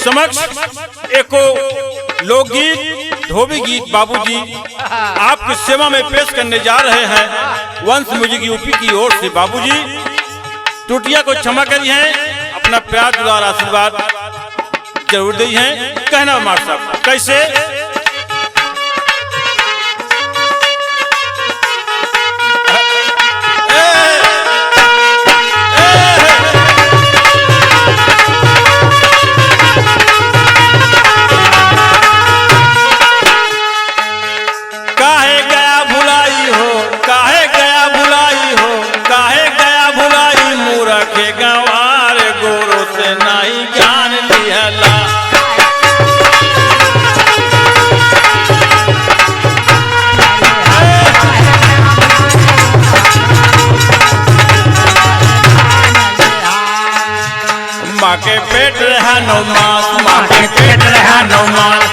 समक्ष एको लोकगीत धोबी गीत बाबूजी आपकी सेवा में पेश करने जा रहे हैं। वंश म्यूजिक यूपी की ओर से बाबूजी त्रुटियां को क्षमा करी हैं, अपना प्यार दुलार आशीर्वाद जरूर दी हैं। कहना मार साहब कैसे माँ के पेट रहा 9 मास, माँ के पेट रहा 9 मास,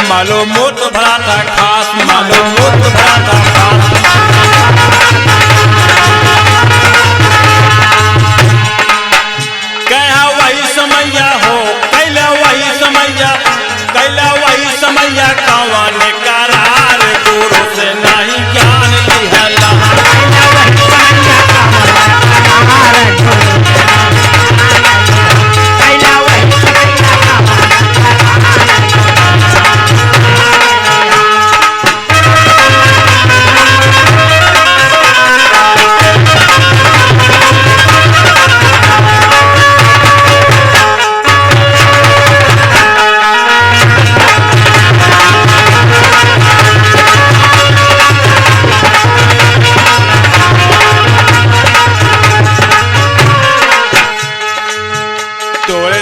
मालो मोत भरा था खास, मालो मोत भरा था खास। कहा वही समैया हो, कैला वही समैया, कैला वही समैया कावाने करार गुरु से नहीं ज्ञान लिहला।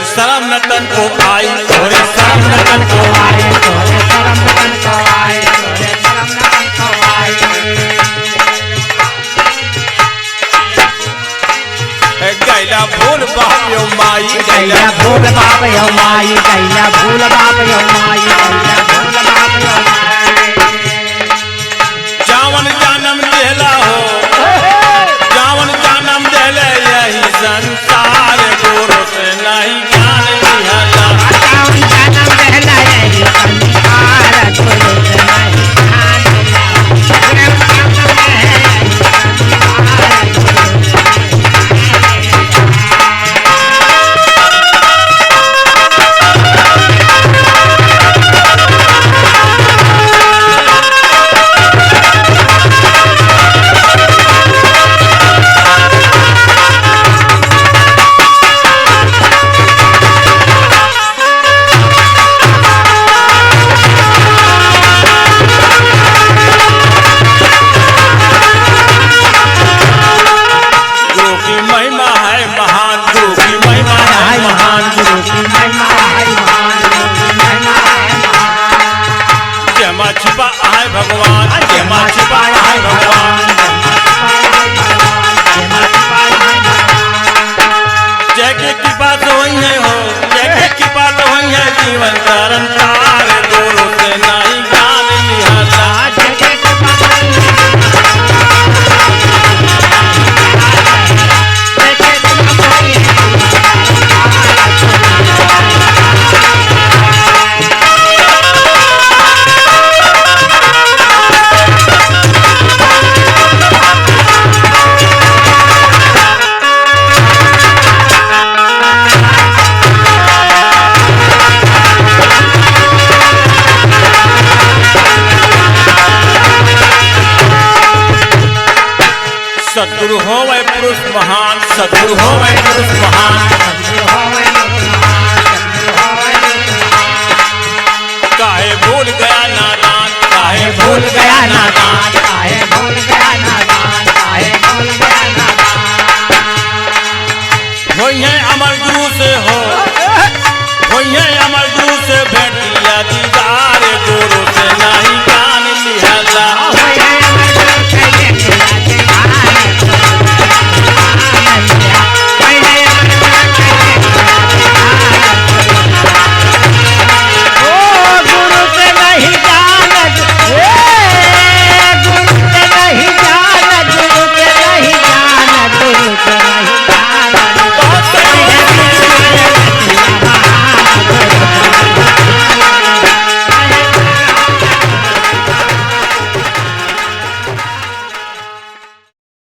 शर्म न तन को आई, तोरे शर्म न तन को आई, तोरे शर्म न तन को आई, तोरे शर्म न तन को आई। गैला भूल बाप यो माई, गैला भूल बाप यो माई, गैला भूल बाप यो माई, गैला भूल बाप यो माई। जावन जन्म देला हो, जावन जन्म देले यही संसार गुरु से नहीं छिपा है भगवान, जमा छिपा है भगवान। जय के कृपा तो वही है हो, जय के कृपा तो वही है जीवन कारण तार गुरु से नहीं ज्ञान लिहला। सद्गुरु हो वै पुरुष महान, सद्गुरु हो वै पुरुष महान। काहे भूल गया नादान, काहे भूल गया नादान, काहे भूल गया नादान, काहे भूल गया नादान। होई है अमर गुरु से हो, होई है अमर गुरु से भेंट लिया दी।